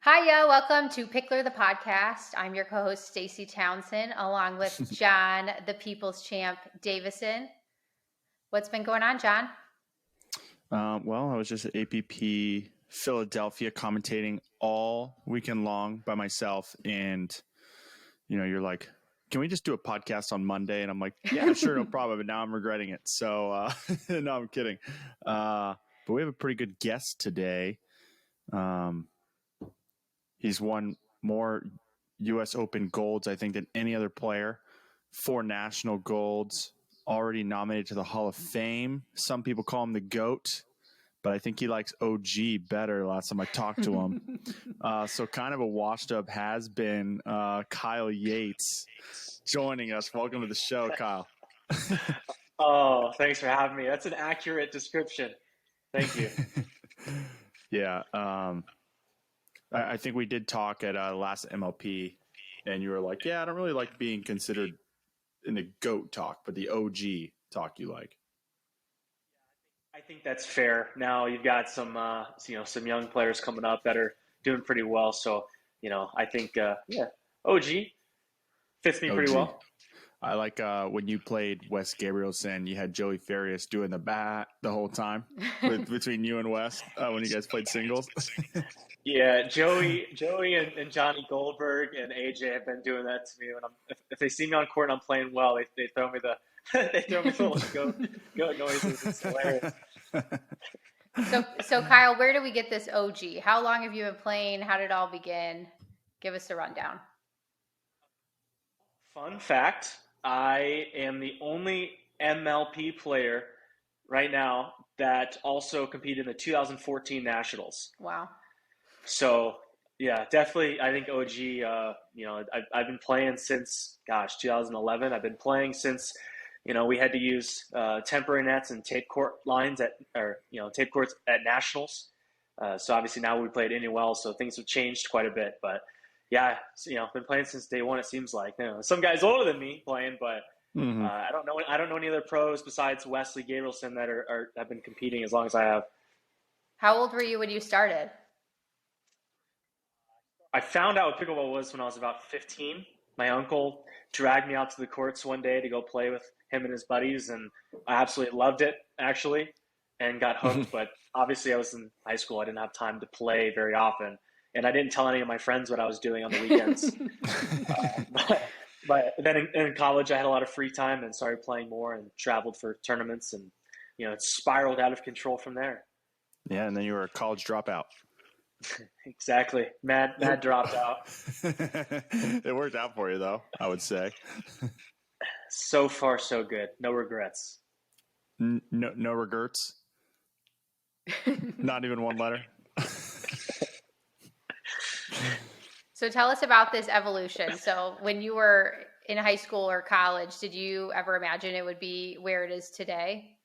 Hiya, welcome to Pickler the podcast. I'm your co-host Stacie Townsend, along with John, the People's Champ Davison. What's been going on, John? Well, I was just at APP Philadelphia commentating all weekend long by myself, and you're like, "Can we just do a podcast on Monday?" And I'm like, "Yeah, sure, no problem." But now I'm regretting it. So no, I'm kidding. But we have a pretty good guest today. He's won more U.S. Open golds, I think, than any other player. 4 national golds, already nominated to the Hall of Fame. Some people call him the GOAT, but I think he likes OG better last time I talked to him. So kind of a washed up has been Kyle Yates joining us. Welcome to the show, Kyle. Oh, thanks for having me. That's an accurate description. Thank you. Yeah. I think we did talk at last MLP, and you were like, "Yeah, I don't really like being considered in the GOAT talk, but the OG talk you like." I think that's fair. Now you've got some young players coming up that are doing pretty well. So, I think, OG fits me pretty well. I like when you played Wes Gabrielson, you had Joey Farias doing the bat the whole time between you and Wes when you guys played singles. Yeah, Joey and Johnny Goldberg and AJ have been doing that to me when if they see me on court and I'm playing well, they throw me the little goat noises. It's hilarious. So Kyle, where do we get this OG? How long have you been playing? How did it all begin? Give us a rundown. Fun fact, I am the only MLP player right now that also competed in the 2014 Nationals. Wow. So, yeah, definitely, I think OG, I've been playing since, 2011. I've been playing since, we had to use temporary nets and tape court lines tape courts at Nationals. So obviously now we play at Indian Wells, so things have changed quite a bit. But yeah, been playing since day one. It seems like some guys older than me playing, but I don't know any other pros besides Wesley Gabrielson that have been competing as long as I have. How old were you when you started? I found out what pickleball was when I was about 15. My uncle dragged me out to the courts one day to go play with him and his buddies, and I absolutely loved it, actually, and got hooked. But obviously I was in high school. I didn't have time to play very often, and I didn't tell any of my friends what I was doing on the weekends. But then in college, I had a lot of free time and started playing more and traveled for tournaments, and it spiraled out of control from there. Yeah, and then you were a college dropout. Exactly. Mad dropped out. It worked out for you, though, I would say. So far, so good. No regrets. No regrets? Not even one letter? So tell us about this evolution. So when you were in high school or college, did you ever imagine it would be where it is today?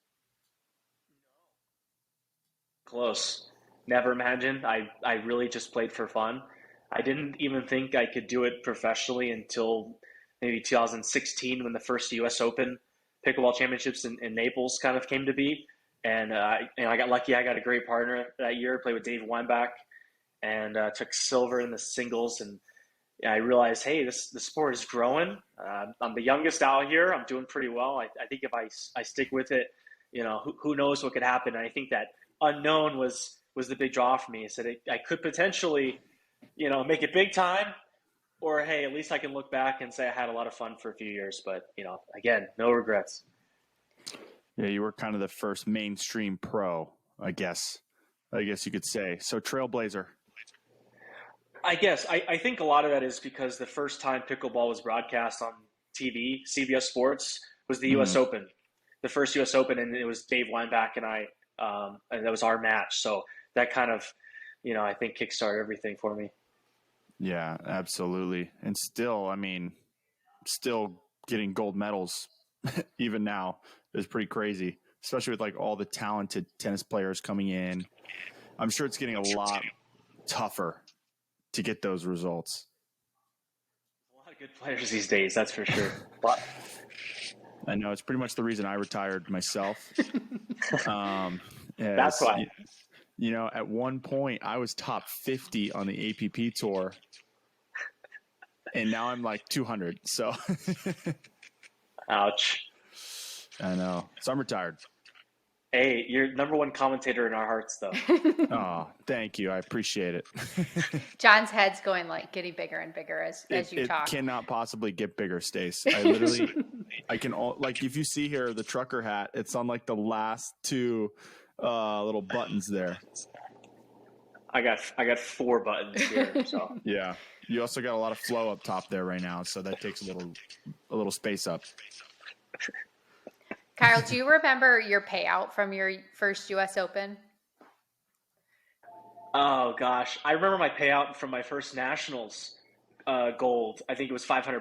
Close. Never imagined. I really just played for fun. I didn't even think I could do it professionally until maybe 2016 when the first U.S. Open pickleball championships in Naples kind of came to be. And I got lucky. I got a great partner that year. Played with Dave Weinbach and took silver in the singles. And I realized, hey, the sport is growing. I'm the youngest out here. I'm doing pretty well. I think if I stick with it, who knows what could happen. And I think that unknown was the big draw for me. I said I could potentially, make it big time, or hey, at least I can look back and say I had a lot of fun for a few years. But again, no regrets. Yeah, you were kind of the first mainstream pro, I guess you could say. So trailblazer. I guess I think a lot of that is because the first time pickleball was broadcast on TV, CBS Sports, was the U.S. Open, the first U.S. Open, and it was Dave Weinbach and I, and that was our match. So that kind of, I think kickstarted everything for me. Yeah, absolutely. And still getting gold medals even now is pretty crazy, especially with like all the talented tennis players coming in. I'm sure it's getting a lot tougher to get those results. A lot of good players these days, that's for sure. I know it's pretty much the reason I retired myself. That's why. You know, at one point I was top 50 on the APP tour, and now I'm like 200. So, Ouch. I know. So I'm retired. Hey, you're number one commentator in our hearts, though. Oh, thank you. I appreciate it. John's head's going like getting bigger and bigger as you talk. It cannot possibly get bigger, Stace. I can like if you see here the trucker hat, it's on like the last two little buttons there. I got 4 buttons here, so Yeah. You also got a lot of flow up top there right now, so that takes a little space up. Kyle, do you remember your payout from your first US Open? oh gosh, I remember my payout from my first nationals gold. I think it was $500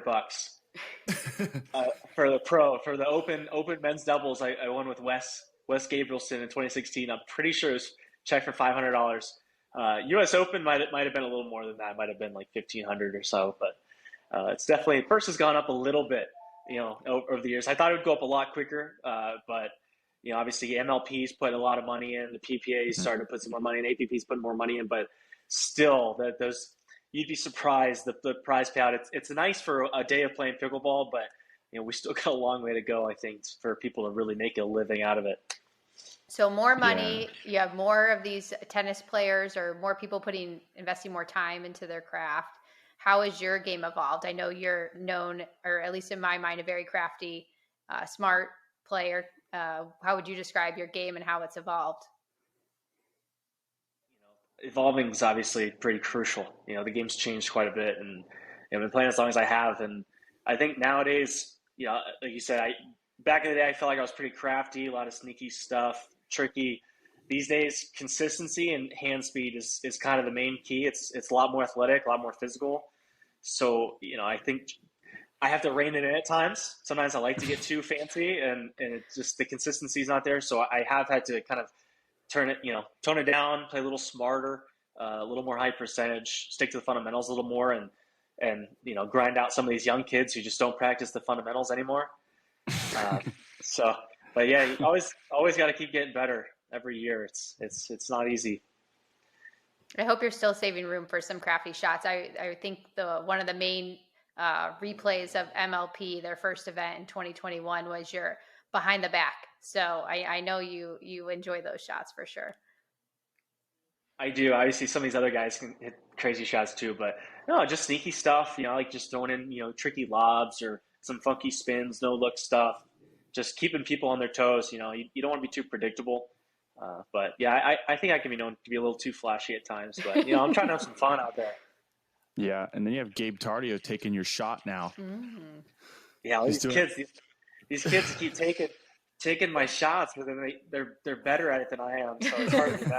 for the open men's doubles. I won with Wes Gabrielson in 2016. I'm pretty sure it was checked for $500. U.S. Open might have been a little more than that. It might have been like 1,500 or so, but it's definitely purse has gone up a little bit, over the years. I thought it would go up a lot quicker, but obviously MLP's put a lot of money in. The PPA's starting to put some more money in. APP's putting more money in, but still, you'd be surprised the prize payout. It's nice for a day of playing pickleball, but we still got a long way to go, I think, for people to really make a living out of it. So more money, you have more of these tennis players or more people investing more time into their craft. How has your game evolved? I know you're known, or at least in my mind, a very crafty, smart player. How would you describe your game and how it's evolved? Evolving is obviously pretty crucial. The game's changed quite a bit, and I've been playing as long as I have. And I think nowadays, like you said, back in the day, I felt like I was pretty crafty, a lot of sneaky stuff, tricky. These days, consistency and hand speed is kind of the main key. It's a lot more athletic, a lot more physical. So, I think I have to rein it in at times. Sometimes I like to get too fancy, and it's just the consistency is not there. So I have had to kind of tone it down, play a little smarter, a little more high percentage, stick to the fundamentals a little more, and grind out some of these young kids who just don't practice the fundamentals anymore. But yeah, you always got to keep getting better every year. It's not easy. I hope you're still saving room for some crafty shots. I think one of the main replays of MLP, their first event in 2021, was your behind the back. So I know you enjoy those shots for sure. I do. Obviously, some of these other guys can hit crazy shots too, but no, just sneaky stuff. Like just throwing in tricky lobs or some funky spins, no look stuff. Just keeping people on their toes. You don't want to be too predictable. But yeah, I think I can be known to be a little too flashy at times. But I'm trying to have some fun out there. Yeah, and then you have Gabe Tardio taking your shot now. Mm-hmm. Yeah, these kids keep taking my shots, but then they're better at it than I am. So it's hard to be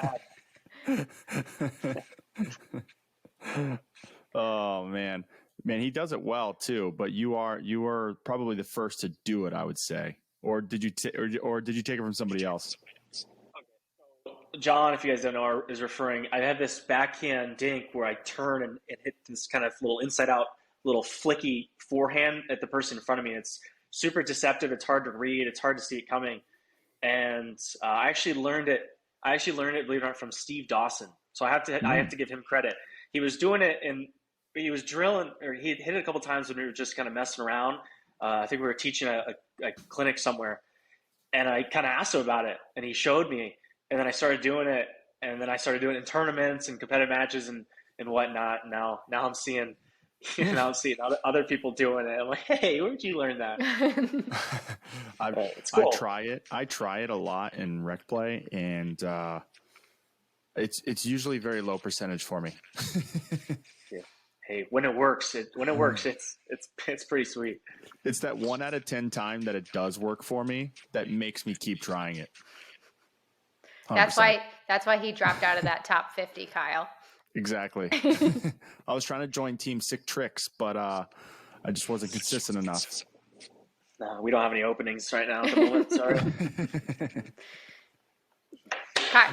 bad. Oh man, he does it well too. But you are probably the first to do it, I would say. Or did you or did you take it from somebody else? John, if you guys don't know, is referring. I have this backhand dink where I turn and hit this kind of little inside out, little flicky forehand at the person in front of me. It's super deceptive. It's hard to read. It's hard to see it coming. And I actually learned it. Believe it or not, from Steve Dawson. So I have to give him credit. He was doing it and he was drilling, or he hit it a couple times when we were just kind of messing around. I think we were teaching a clinic somewhere, and I kind of asked him about it, and he showed me. And then I started doing it, and then I started doing it in tournaments and competitive matches and whatnot. Now I'm seeing, other people doing it. I'm like, hey, where'd you learn that? It's cool. I try it a lot in rec play, and it's usually very low percentage for me. Yeah. Hey, when it works, it's pretty sweet. It's that 1 out of 10 time that it does work for me that makes me keep trying it. 100%. That's why he dropped out of that top 50, Kyle. Exactly. I was trying to join Team Sick Tricks, but I just wasn't consistent enough. No, we don't have any openings right now at the moment. Sorry.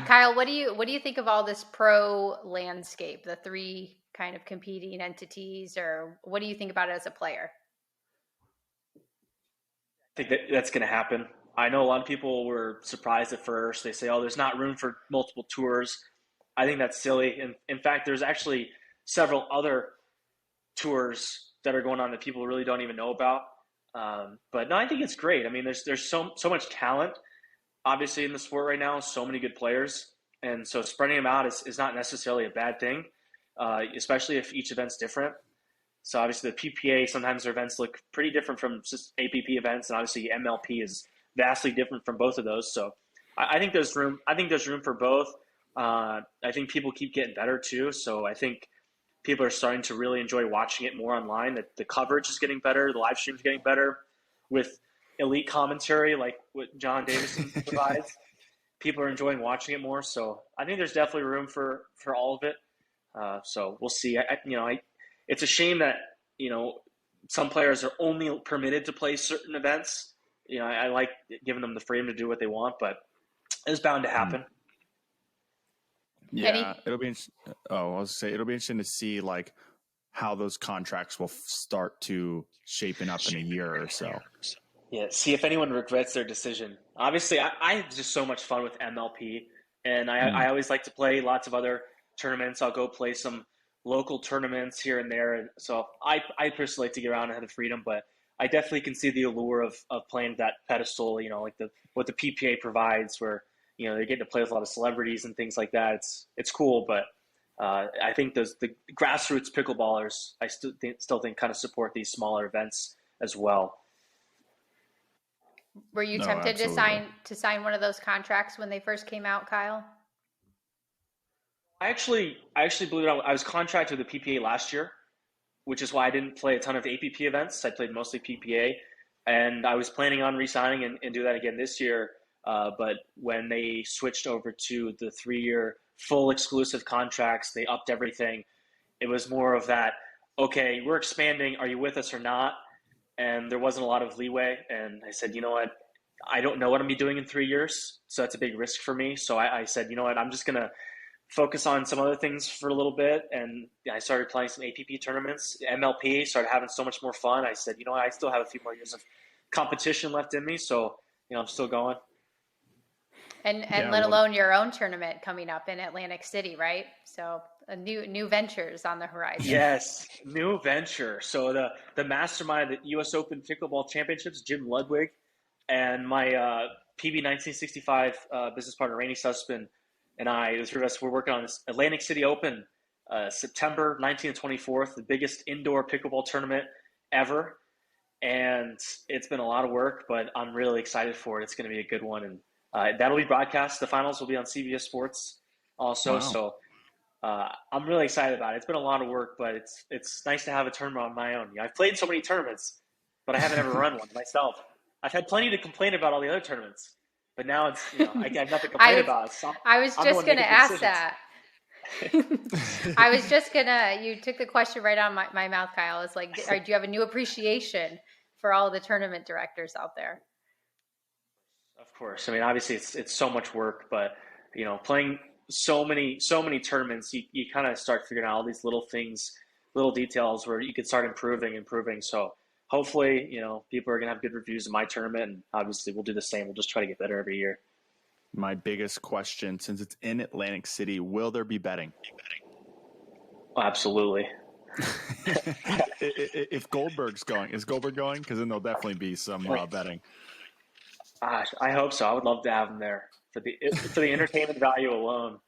Kyle, what do you think of all this pro landscape, the 3 kind of competing entities, or what do you think about it as a player? I think that's going to happen. I know a lot of people were surprised at first. They say, "Oh, there's not room for multiple tours." I think that's silly. And in fact, there's actually several other tours that are going on that people really don't even know about. But no, I think it's great. I mean, there's so much talent obviously in the sport right now. So many good players, and so spreading them out is not necessarily a bad thing, especially if each event's different. So obviously the PPA, sometimes their events look pretty different from just APP events, and obviously MLP is vastly different from both of those. So I think there's room. I think there's room for both. I think people keep getting better too. So I think people are starting to really enjoy watching it more online. That the coverage is getting better, the live stream is getting better with elite commentary like what John Davison provides. People are enjoying watching it more. So I think there's definitely room for all of it. So we'll see. It's a shame that some players are only permitted to play certain events. I like giving them the freedom to do what they want, but it's bound to happen. Yeah, it'll be. It'll be interesting to see like how those contracts will start to shaping up in a year or so. Yeah, see if anyone regrets their decision. Obviously, I have just so much fun with MLP, and I always like to play lots of other tournaments. I'll go play some local tournaments here and there. And so I personally like to get around and have the freedom, but I definitely can see the allure of playing that pedestal, like what the PPA provides where, they're getting to play with a lot of celebrities and things like that. It's cool, but I think the grassroots pickleballers, I still think kind of support these smaller events as well. Were you tempted to sign one of those contracts when they first came out, Kyle? I actually believe it or not, I was contracted with the PPA last year, which is why I didn't play a ton of APP events. I played mostly PPA, and I was planning on re-signing and do that again this year. But when they switched over to the 3-year full exclusive contracts, they upped everything. It was more of that, okay, we're expanding. Are you with us or not? And there wasn't a lot of leeway. And I said, you know what? I don't know what I'm going to be doing in 3 years, so that's a big risk for me. So I said, you know what? I'm just going to focus on some other things for a little bit. And I started playing some APP tournaments, MLP, started having so much more fun. I said, you know what? I still have a few more years of competition left in me. So, I'm still going. And let alone your own tournament coming up in Atlantic City, right? So new ventures on the horizon. Yes, new venture. So the mastermind at the U.S. Open Pickleball Championships, Jim Ludwig, and my PB 1965 business partner, Rainey Sussman, and I, the three of us, we're working on this Atlantic City Open, September 19th and 24th, the biggest indoor pickleball tournament ever. And it's been a lot of work, but I'm really excited for it. It's going to be a good one. And that'll be broadcast. The finals will be on CBS Sports also. Wow. So I'm really excited about it. It's been a lot of work, but it's nice to have a tournament on my own. I've played so many tournaments, but I haven't ever run one myself. I've had plenty to complain about all the other tournaments. But now it's, I got nothing to complain about. So I was just going to ask that. I was just going to, you took the question right on my mouth, Kyle. It's like, do you have a new appreciation for all the tournament directors out there? Of course. I mean, obviously it's so much work, but, playing so many tournaments, you kind of start figuring out all these little things, little details where you can start improving. So hopefully, people are going to have good reviews of my tournament, and obviously we'll do the same. We'll just try to get better every year. My biggest question, since it's in Atlantic City, will there be betting? Oh, absolutely. If Goldberg's going, is Goldberg going? Because then there'll definitely be some betting. Gosh, I hope so. I would love to have him there for the entertainment value alone.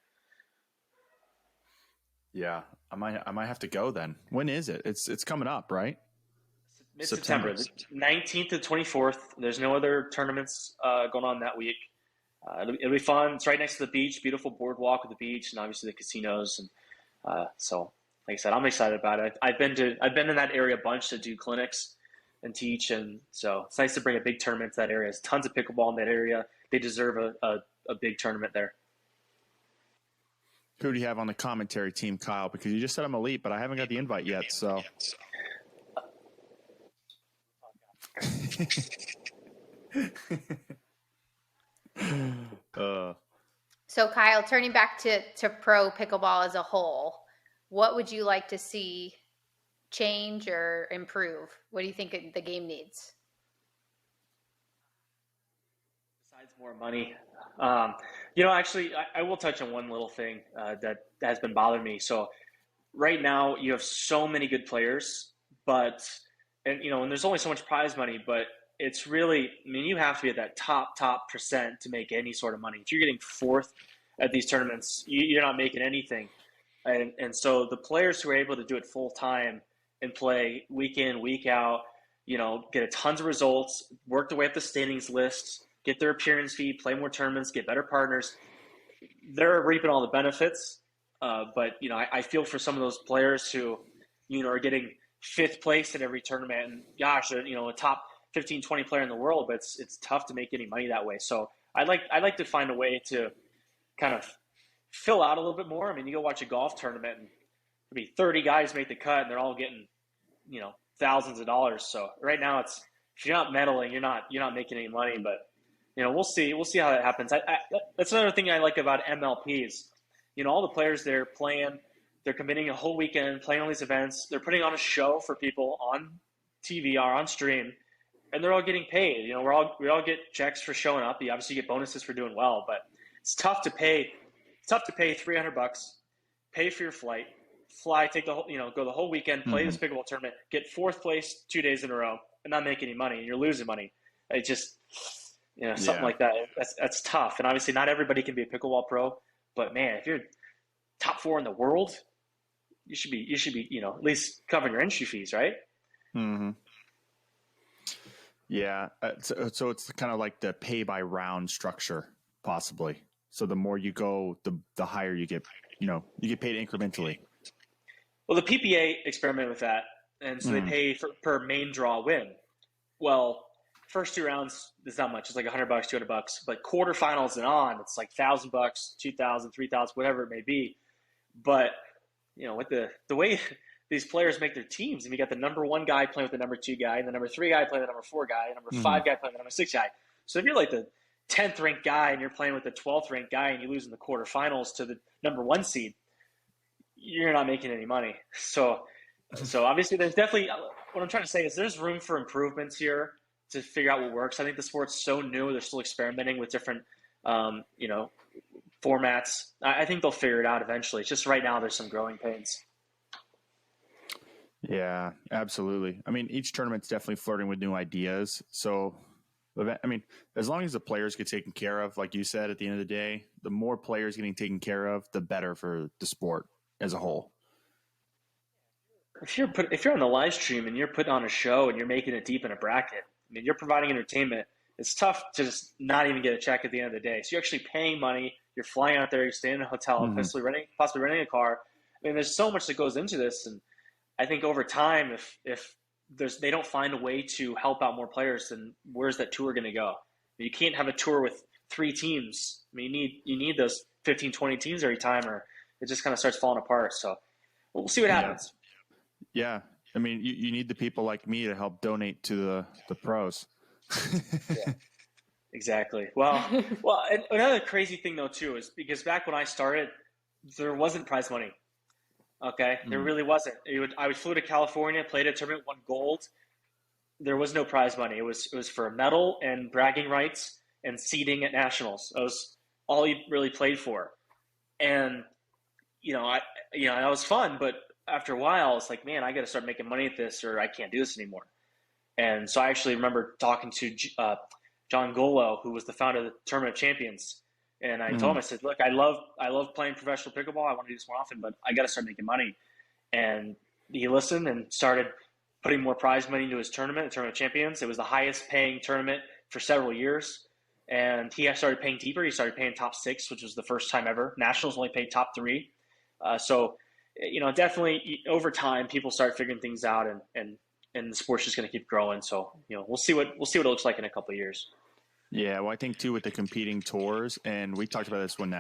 Yeah, I might have to go then. When is it? It's coming up, right? Mid-September, the 19th to 24th. There's no other tournaments going on that week. It'll be fun. It's right next to the beach, beautiful boardwalk with the beach, and obviously the casinos. And so, like I said, I'm excited about it. I've been in that area a bunch to do clinics and teach, and so it's nice to bring a big tournament to that area. There's tons of pickleball in that area. They deserve a big tournament there. Who do you have on the commentary team, Kyle? Because you just said I'm elite, but I haven't got the invite yet. So. So Kyle, turning back to pro pickleball as a whole, what would you like to see change or improve? What do you think the game needs? More money. Actually, I will touch on one little thing that has been bothering me. So right now, you have so many good players, and there's only so much prize money, but it's really, I mean, you have to be at that top percent to make any sort of money. If you're getting fourth at these tournaments, you're not making anything. And so the players who are able to do it full time and play week in, week out, get a tons of results, work their way up the standings list, get their appearance fee, play more tournaments, get better partners. They're reaping all the benefits. I feel for some of those players who, are getting fifth place at every tournament, and gosh, they're, a top 15, 20 player in the world, but it's tough to make any money that way. So I'd like to find a way to kind of fill out a little bit more. I mean, you go watch a golf tournament and maybe 30 guys make the cut and they're all getting, thousands of dollars. So right now if you're not medaling, you're not making any money, but we'll see how that happens. That's another thing I like about MLPs. All the players they're playing, they're committing a whole weekend, playing all these events. They're putting on a show for people on TV or on stream, and they're all getting paid. We all get checks for showing up. You obviously get bonuses for doing well, but it's tough to pay. It's tough to pay $300, pay for your flight, fly, take the whole, go the whole weekend, play this pickleball tournament, get fourth place 2 days in a row, and not make any money. And you're losing money. It just, something like that. That's tough. And obviously, not everybody can be a pickleball pro. But man, if you're top 4 in the world, you should be, at least covering your entry fees, right? Mm-hmm. Yeah. So it's kind of like the pay by round structure, possibly. So the more you go, the higher you get. You get paid incrementally. Well, the PPA experimented with that, and so they pay per main draw win. Well, first 2 rounds is not much. It's like $100, $200. But quarterfinals and on, it's like $1,000, $2,000, $3,000, whatever it may be. But with the way these players make their teams, and you got the number 1 guy playing with the number 2 guy, and the number 3 guy playing with the number 4 guy, and number 5 guy playing with the number 6 guy. So if you're like the 10th ranked guy and you're playing with the 12th ranked guy and you lose in the quarterfinals to the number 1 seed, you're not making any money. So obviously there's definitely, what I'm trying to say is there's room for improvements here to figure out what works. I think the sport's so new. They're still experimenting with different, formats. I think they'll figure it out eventually. It's just right now there's some growing pains. Yeah, absolutely. I mean, each tournament's definitely flirting with new ideas. So, I mean, as long as the players get taken care of, like you said, at the end of the day, the more players getting taken care of, the better for the sport as a whole. If you're on the live stream and you're putting on a show and you're making it deep in a bracket, I mean, you're providing entertainment. It's tough to just not even get a check at the end of the day. So you're actually paying money. You're flying out there. You're staying in a hotel, possibly renting a car. I mean, there's so much that goes into this, and I think over time, if they don't find a way to help out more players, then where's that tour going to go? You can't have a tour with 3 teams. I mean, you need those 15, 20 teams every time, or it just kind of starts falling apart. So we'll see what happens. Yeah. I mean, you need the people like me to help donate to the pros. Yeah, exactly. Well, and another crazy thing though too is because back when I started, there wasn't prize money. Okay, there really wasn't. I flew to California, played a tournament, won gold. There was no prize money. It was for a medal and bragging rights and seeding at nationals. That was all he really played for. And that was fun, but after a while, it's like, man, I got to start making money at this, or I can't do this anymore. And so I actually remember talking to John Golo, who was the founder of the Tournament of Champions. And I told him, I said, look, I love playing professional pickleball. I want to do this more often, but I got to start making money. And he listened and started putting more prize money into his tournament, the Tournament of Champions. It was the highest paying tournament for several years. And he started paying deeper. He started paying top 6, which was the first time ever. Nationals only paid top 3. So definitely over time, people start figuring things out, and the sport's just going to keep growing. So, we'll see what it looks like in a couple of years. Yeah, well, I think too with the competing tours, and we talked about this when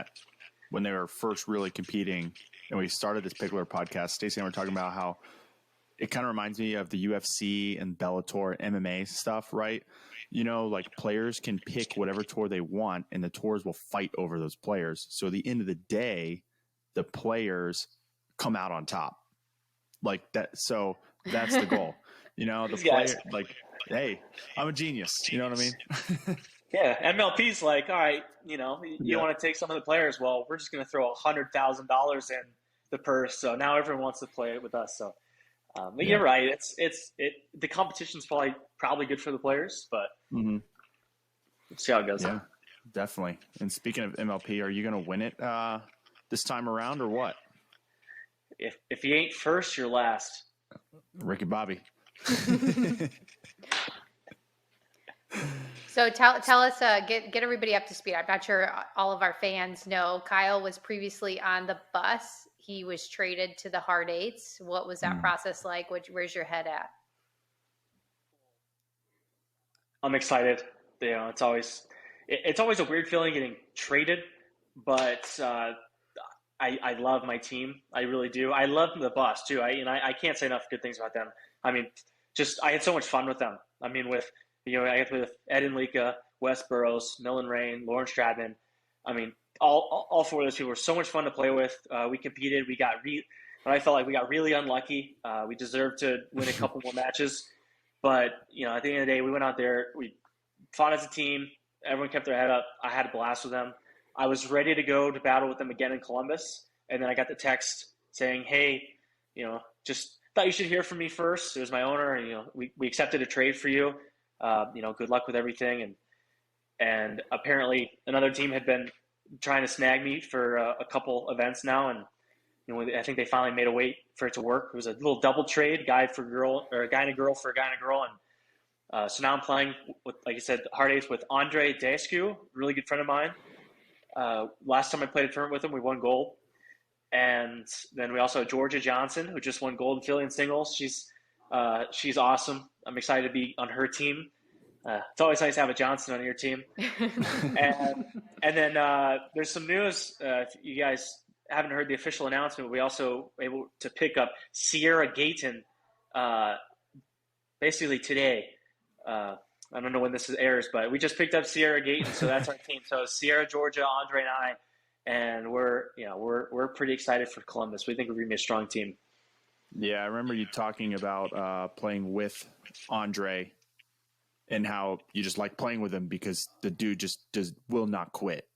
they were first really competing, and we started this Pickler podcast. Stacie and I were talking about how it kind of reminds me of the UFC and Bellator and MMA stuff, right? Like players can pick whatever tour they want, and the tours will fight over those players. So at the end of the day, the players come out on top, like that. So that's the goal. The player, like, hey, I'm a genius. You know what I mean? Yeah, MLP's like, all right, you want to take some of the players. Well, we're just going to throw $100,000 in the purse. So now everyone wants to play with us. So, but Yeah. you're right. The competition's probably good for the players, but Mm-hmm. we'll see how it goes. Yeah, definitely. And speaking of MLP, are you going to win it this time around or what? If you ain't first, you're last. Ricky Bobby. So tell us, get everybody up to speed. I'm not sure all of our fans know. Kyle was previously on the bus. He was traded to the Hard Eights. What was that process like? Where's your head at? I'm excited. It's always a weird feeling getting traded, but I love my team. I really do. I love the bus too. I can't say enough good things about them. I mean, I had so much fun with them. I mean, I got with Ed and Lika, Wes Burrows, Millen Rain, Lauren Stratman. I mean, all four of those people were so much fun to play with. We competed. But I felt like we got really unlucky. We deserved to win a couple more matches. But, at the end of the day, we went out there. We fought as a team. Everyone kept their head up. I had a blast with them. I was ready to go to battle with them again in Columbus. And then I got the text saying, hey, just thought you should hear from me first. It was my owner. And, we accepted a trade for you. Good luck with everything. And apparently another team had been trying to snag me for a couple events now. And, I think they finally made a way for it to work. It was a little double trade, guy for girl, or a guy and a girl for a guy and a girl. And so now I'm playing with, like I said, Hard Eights with Andre Daescu, really good friend of mine. Last time I played a tournament with him, we won gold. And then we also have Georgia Johnson, who just won gold in Philly in singles. She's awesome. I'm excited to be on her team. It's always nice to have a Johnson on your team. and then there's some news. If you guys haven't heard the official announcement, we also were able to pick up Sierra Gayton basically today. I don't know when this airs, but we just picked up Sierra Gayton, so that's our team. So Sierra, Georgia, Andre, and I, and we're pretty excited for Columbus. We think we're going to be a strong team. Yeah, I remember you talking about playing with Andre and how you just like playing with him because the dude will not quit.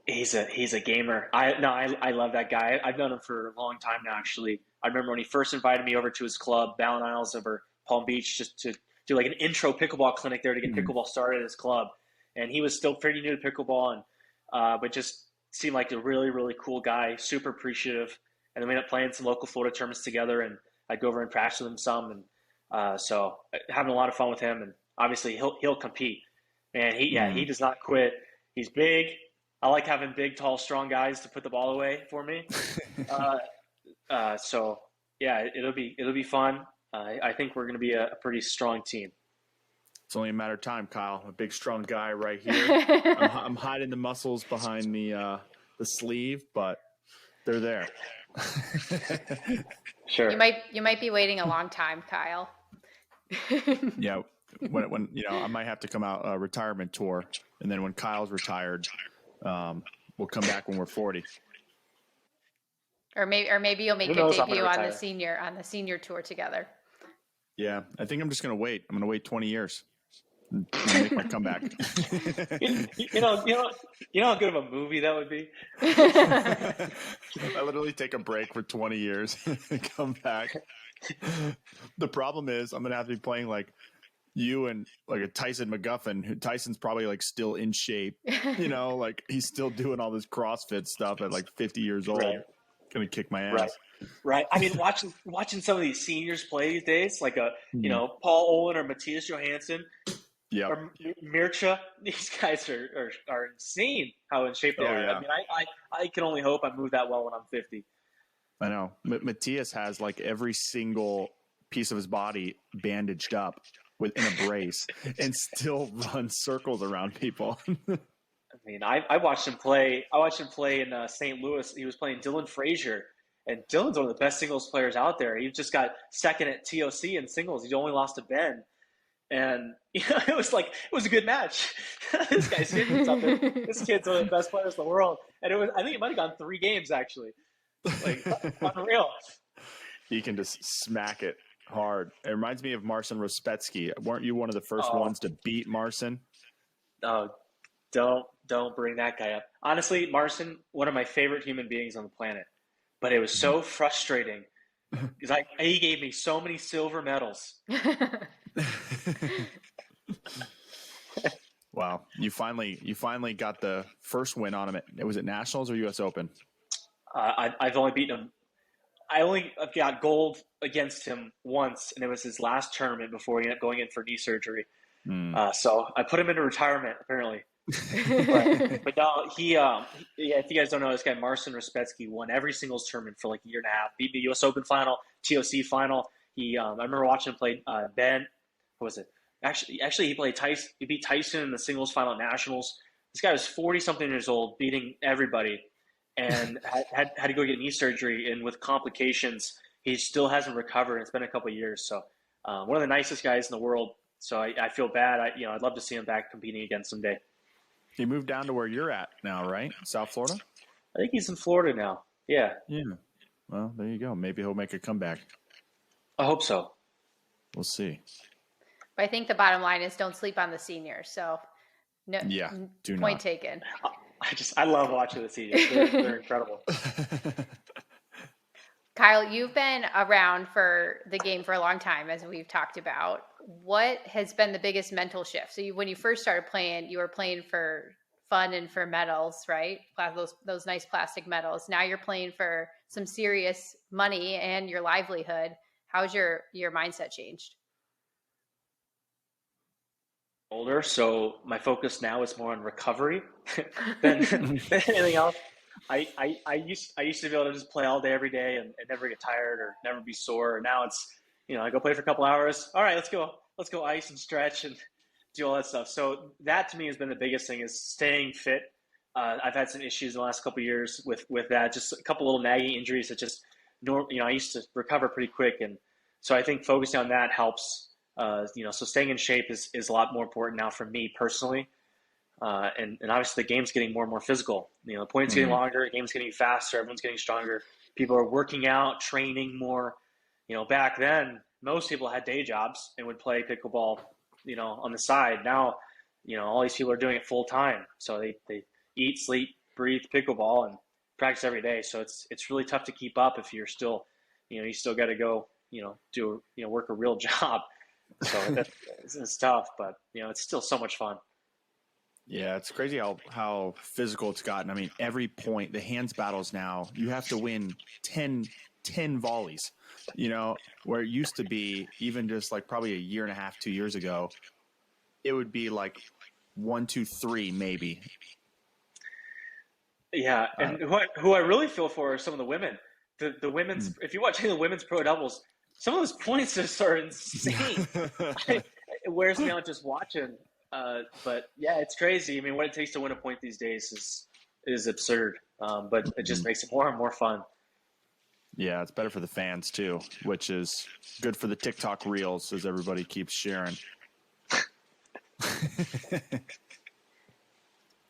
He's a gamer. I love that guy. I've known him for a long time now, actually. I remember when he first invited me over to his club, Ballin Isles over Palm Beach, just to do like an intro pickleball clinic there to get pickleball started at his club. And he was still pretty new to pickleball, but just seemed like a really, really cool guy, super appreciative. And then we ended up playing some local Florida tournaments together, and I'd go over and practice with him some. And so having a lot of fun with him. And obviously he'll compete. Man, he does not quit. He's big. I like having big, tall, strong guys to put the ball away for me. So yeah, it'll be fun. I think we're going to be a pretty strong team. It's only a matter of time, Kyle. A big, strong guy right here. I'm hiding the muscles behind the sleeve, but they're there. Sure. You might be waiting a long time, Kyle. Yeah. When I might have to come out a retirement tour, and then when Kyle's retired, we'll come back when we're 40. Or maybe you'll make your debut on the senior tour together. Yeah, I think I'm just gonna wait. I'm gonna wait 20 years. And make my comeback. you know how good of a movie that would be. I literally take a break for 20 years and come back. The problem is I'm gonna have to be playing like you and like a Tyson McGuffin, who Tyson's probably like still in shape, like he's still doing all this CrossFit stuff at like 50 years old. Right. Gonna kick my ass. Right. I mean, watching some of these seniors play these days, like Paul Olin or Matthias Johansson, or Mircha, these guys are insane how in shape they are. Yeah. I mean, I can only hope I move that well when I'm 50. I know. Matthias has like every single piece of his body bandaged up in a brace and still runs circles around people. I mean, I watched him play. I watched him play in St. Louis. He was playing Dylan Frazier, and Dylan's one of the best singles players out there. He just got second at TOC in singles. He only lost to Ben, and it was a good match. This guy's hitting something. This kid's one of the best players in the world, and I think it might have gone 3 games actually. Like unreal. He can just smack it hard. It reminds me of Marcin Rospetsky. Weren't you one of the first ones to beat Marcin? Oh, don't bring that guy up. Honestly, Marcin, one of my favorite human beings on the planet. But it was so frustrating because he gave me so many silver medals. Wow, you finally got the first win on him. Was it Nationals or U.S. Open? I've only beaten him. I've got gold against him once, and it was his last tournament before he ended up going in for knee surgery. So I put him into retirement apparently. but no, yeah, if you guys don't know, this guy Marcin Respetsky won every singles tournament for like a year and a half. Beat the U.S. Open final, TOC final. I remember watching him play Ben. What was it? Actually, he played Tyson. He beat Tyson in the singles final at Nationals. This guy was 40-something years old, beating everybody, and had to go get knee surgery. And with complications, he still hasn't recovered. It's been a couple of years. So one of the nicest guys in the world. So I feel bad. I'd love to see him back competing again someday. He moved down to where you're at now, right? South Florida? I think he's in Florida now. Yeah. Yeah. Well, there you go. Maybe he'll make a comeback. I hope so. We'll see. But I think the bottom line is don't sleep on the seniors. So, no, point taken. I love watching the seniors. They're incredible. Kyle, you've been around for the game for a long time, as we've talked about. What has been the biggest mental shift? So when you first started playing, you were playing for fun and for medals, right? Those nice plastic medals. Now you're playing for some serious money and your livelihood. How's your mindset changed? Older, so my focus now is more on recovery than anything else. I used to be able to just play all day every day and never get tired or never be sore. Now it's I go play for a couple hours. All right, let's go ice and stretch and do all that stuff. So that to me has been the biggest thing is staying fit. I've had some issues in the last couple of years with that. Just a couple little nagging injuries that just I used to recover pretty quick, and so I think focusing on that helps. So staying in shape is a lot more important now for me personally. And obviously the game's getting more and more physical. The points getting longer, the game's getting faster, everyone's getting stronger. People are working out, training more. Back then, most people had day jobs and would play pickleball, on the side. Now, all these people are doing it full time. So they eat, sleep, breathe pickleball and practice every day. So it's really tough to keep up if you're still, you still got to go, do, work a real job. So it's tough, but it's still so much fun. Yeah, it's crazy how physical it's gotten. I mean, every point, the hands battles now, you have to win 10 volleys, where it used to be even just like probably a year and a half, 2 years ago, it would be like 1, 2, 3, maybe. Yeah. And who I really feel for are some of the women, the women's, if you watch any of the women's pro doubles, some of those points just are insane. It wears me out just watching. But yeah, it's crazy. I mean, what it takes to win a point these days is absurd. But it just makes it more and more fun. Yeah, it's better for the fans too, which is good for the TikTok reels as everybody keeps sharing.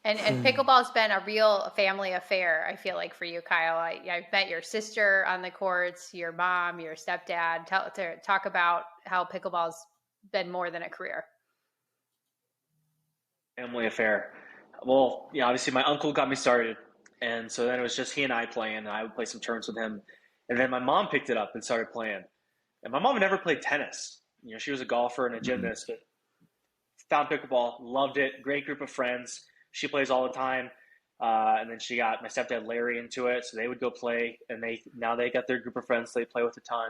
And pickleball's been a real family affair, I feel like, for you, Kyle. I've met your sister on the courts, your mom, your stepdad. Talk about how pickleball's been more than a career. Family affair. Well, obviously my uncle got me started, and so then it was just he and I playing, and I would play some tournaments with him. And then my mom picked it up and started playing. And my mom had never played tennis. She was a golfer and a gymnast, but found pickleball, loved it, great group of friends. She plays all the time. And then she got my stepdad Larry into it, so they would go play, and now they got their group of friends they play with a ton.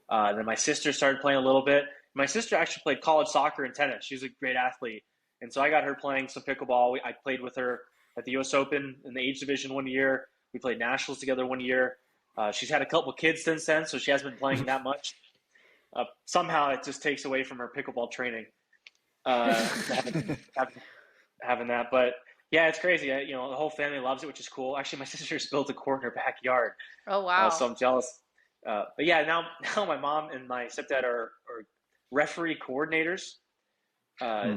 And then my sister started playing a little bit. My sister actually played college soccer and tennis. She's a great athlete. And so I got her playing some pickleball. I played with her at the U.S. Open in the age division one year. We played nationals together one year. She's had a couple kids since then, so she hasn't been playing that much. Somehow it just takes away from her pickleball training, having that. But yeah, it's crazy. The whole family loves it, which is cool. Actually, my sister's built a court in her backyard. Oh, wow. So I'm jealous. But yeah, now my mom and my stepdad are referee coordinators.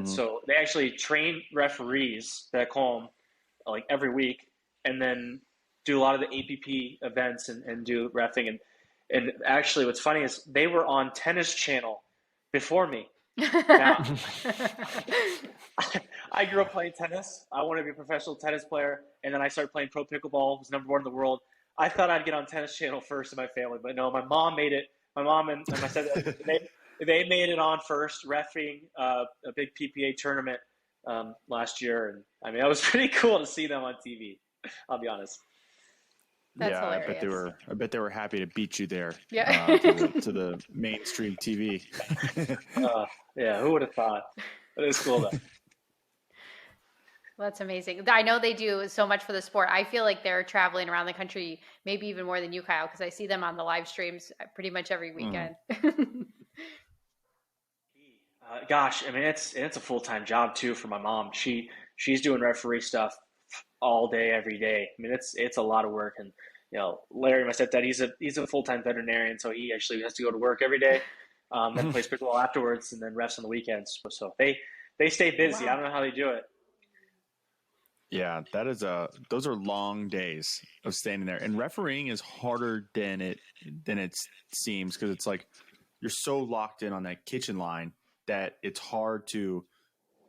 So they actually train referees back home like every week, and then do a lot of the APP events and do reffing. And actually what's funny is they were on Tennis Channel before me. Now, I grew up playing tennis. I wanted to be a professional tennis player, and then I started playing pro pickleball. Was #1 in the world. I thought I'd get on Tennis Channel first in my family, but no, my mom made it. My mom and my stepdad, they made it on first, refereeing a big PPA tournament last year, and I mean, it was pretty cool to see them on TV. I'll be honest. That's yeah, hilarious. I bet they were happy to beat you there. Yeah. To the mainstream TV. Yeah, who would have thought? It is cool though. That's amazing. I know they do so much for the sport. I feel like they're traveling around the country, maybe even more than you, Kyle, because I see them on the live streams pretty much every weekend. Gosh, I mean, it's a full-time job too for my mom. She's doing referee stuff all day, every day. I mean, it's a lot of work. And Larry, my stepdad, he's a full-time veterinarian, so he actually has to go to work every day, then plays pickleball afterwards, and then refs on the weekends. So they stay busy. Wow. I don't know how they do it. Yeah, those are long days of standing there, and refereeing is harder than it seems, because it's like you're so locked in on that kitchen line that it's hard to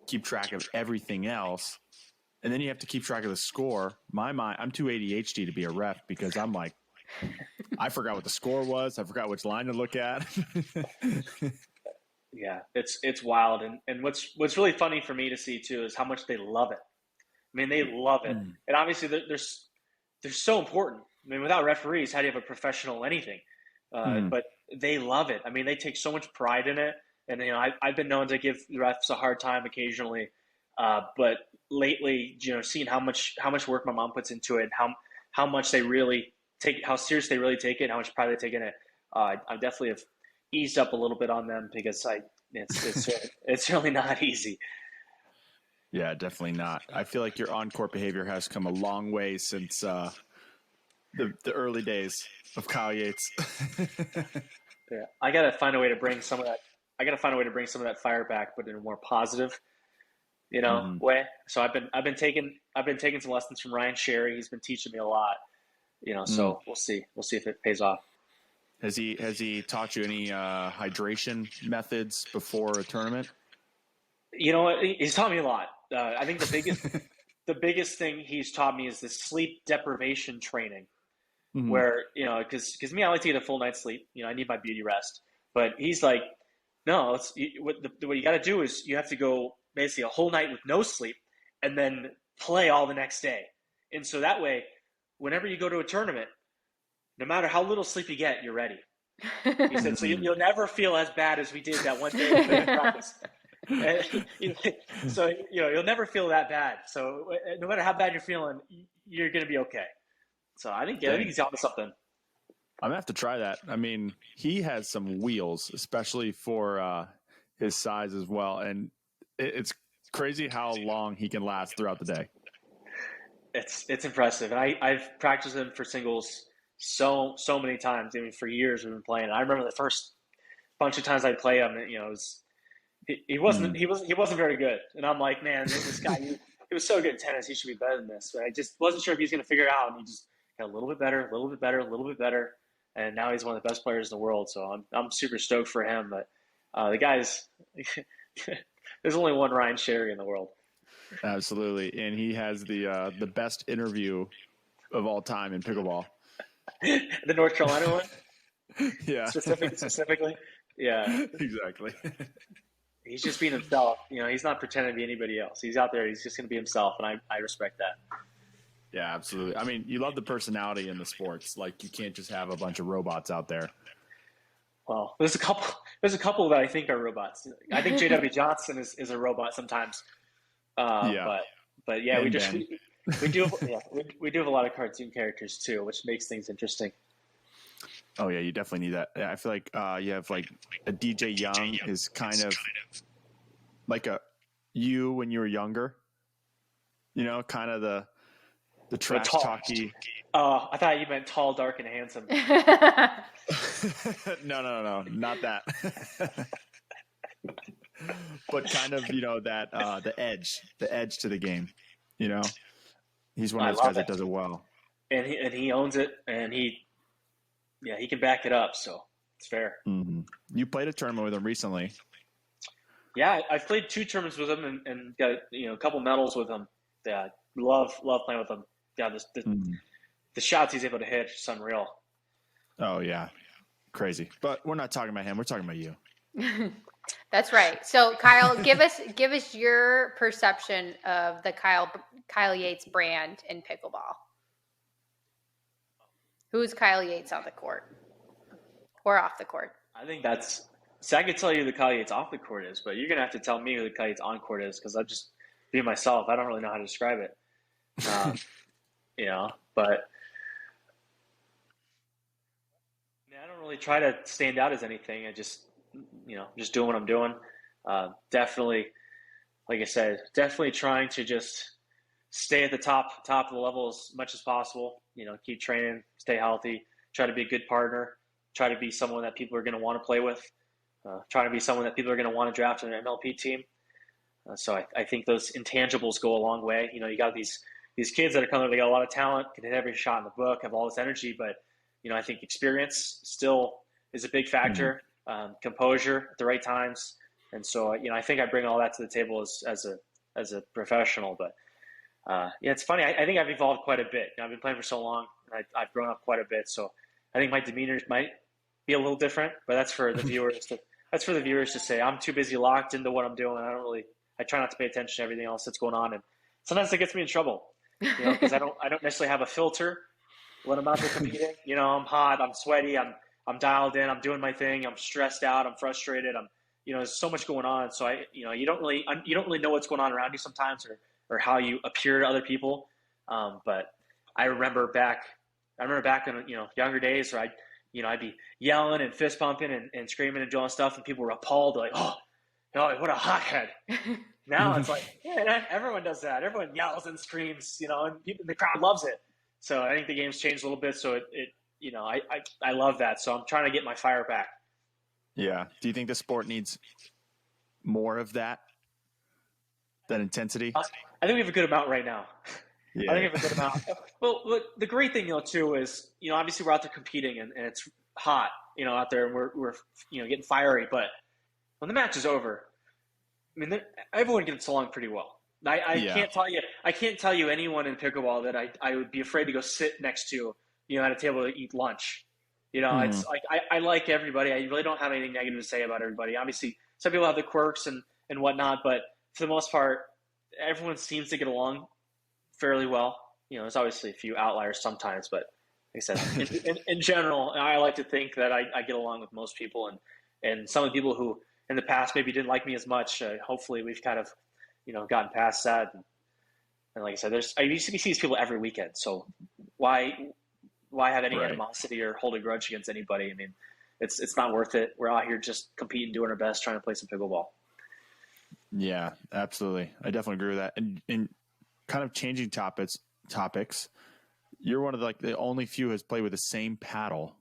keep track of everything else, and then you have to keep track of the score. I'm too ADHD to be a ref, because I'm like, I forgot what the score was, I forgot which line to look at. Yeah, it's wild, and what's really funny for me to see too is how much they love it. I mean, they love it, and obviously they're so important. I mean, without referees, how do you have a professional anything? But they love it. I mean, they take so much pride in it, and I've been known to give refs a hard time occasionally, but lately, seeing how much work my mom puts into it, and how much they really how serious they really take it, and how much pride they take in it, I definitely have eased up a little bit on them, because it's really not easy. Yeah, definitely not. I feel like your on-court behavior has come a long way since the early days of Kyle Yates. Yeah, I gotta find a way to bring some of that. I gotta find a way to bring some of that fire back, but in a more positive, way. So I've been taking some lessons from Ryan Sherry. He's been teaching me a lot. So we'll see if it pays off. Has he taught you any hydration methods before a tournament? You know what? He's taught me a lot. I think the biggest thing he's taught me is this sleep deprivation training, where because me, I like to get a full night's sleep. I need my beauty rest. But he's like, no, what you got to do is you have to go basically a whole night with no sleep, and then play all the next day. And so that way, whenever you go to a tournament, no matter how little sleep you get, you're ready. He said, so you'll never feel as bad as we did that one day in practice. So you'll never feel that bad. So no matter how bad you're feeling, you're going to be okay. So I think he's onto something. I'm gonna have to try that. I mean, he has some wheels, especially for his size as well, and it's crazy how long he can last throughout the day. It's impressive, and I've practiced him for singles so many times. I mean, for years we've been playing. I remember the first bunch of times I play him, he wasn't very good, and I'm like, man, this guy, he was so good at tennis. He should be better than this. But I just wasn't sure if he was going to figure it out, and he just got a little bit better, and now he's one of the best players in the world. So I'm super stoked for him. But the guy's there's only one Ryan Sherry in the world. Absolutely, and he has the best interview of all time in pickleball. The North Carolina one. Yeah, specifically. Yeah, exactly. He's just being himself. He's not pretending to be anybody else. He's out there. He's just going to be himself, and I respect that. Yeah, absolutely. I mean, you love the personality in the sports. Like, you can't just have a bunch of robots out there. Well, there's a couple that I think are robots. I think J.W. Johnson is a robot sometimes. Yeah. But yeah, we do have a lot of cartoon characters too, which makes things interesting. Oh yeah, you definitely need that. Yeah, I feel like you have like a DJ Young is kind of like you when you were younger. Kind of the trash talky. Oh, I thought you meant tall, dark, and handsome. No, not that. But kind of, that the edge to the game. He's one of those guys that does it well. And he owns it, and he can back it up, so it's fair. Mm-hmm. You played a tournament with him recently. Yeah, I've played 2 tournaments with him and got a couple medals with him. Yeah, love playing with him. Yeah, the shots he's able to hit is unreal. Oh yeah, crazy. But we're not talking about him. We're talking about you. That's right. So Kyle, give us your perception of the Kyle Yates brand in pickleball. Who's Kyle Yates on the court or off the court? I think that's. See, I could tell you who the Kyle Yates off the court is, but you're gonna have to tell me who the Kyle Yates on court is because I just be myself. I don't really know how to describe it. But I don't really try to stand out as anything. I just doing what I'm doing. Definitely, like I said, definitely trying to just stay at the top of the level as much as possible. Keep training, stay healthy, try to be a good partner, try to be someone that people are going to want to play with, try to be someone that people are going to want to draft in an MLP team. So I think those intangibles go a long way. You got these kids that are coming, they got a lot of talent, can hit every shot in the book, have all this energy, but I think experience still is a big factor. Composure at the right times, and so I think I bring all that to the table as a professional. But it's funny. I think I've evolved quite a bit. I've been playing for so long. I've grown up quite a bit. So I think my demeanor might be a little different, but that's for the viewers. To say I'm too busy locked into what I'm doing. I try not to pay attention to everything else that's going on, and sometimes it gets me in trouble. Because I don't necessarily have a filter when I'm out there competing. I'm hot, I'm sweaty, I'm dialed in, I'm doing my thing, I'm stressed out, I'm frustrated, there's so much going on. So you don't really know what's going on around you sometimes, or how you appear to other people. But I remember back in younger days where I'd be yelling and fist pumping and screaming and doing stuff, and people were appalled, like, oh, what a hothead. Now it's like, yeah, everyone does that. Everyone yells and screams, and the crowd loves it. So I think the game's changed a little bit. So I love that. So I'm trying to get my fire back. Yeah. Do you think the sport needs more of that intensity? I think we have a good amount right now. Yeah. I think we have a good amount. Well, look, the great thing, too, is, obviously we're out there competing and it's hot, out there, and we're getting fiery. But when the match is over, everyone gets along pretty well. I can't tell you anyone in pickleball that I would be afraid to go sit next to, at a table to eat lunch. It's like I like everybody. I really don't have anything negative to say about everybody. Obviously, some people have their quirks and whatnot, but for the most part, everyone seems to get along fairly well. There's obviously a few outliers sometimes, but like I said, in general, I like to think that I get along with most people, and some of the people who in the past maybe didn't like me as much. Hopefully, we've kind of gotten past that. And like I said, I used to see these people every weekend. So why have any animosity or hold a grudge against anybody? It's not worth it. We're out here just competing, doing our best, trying to play some pickleball. Yeah, absolutely. I definitely agree with that. And kind of changing topics, you're one of the only few who has played with the same paddle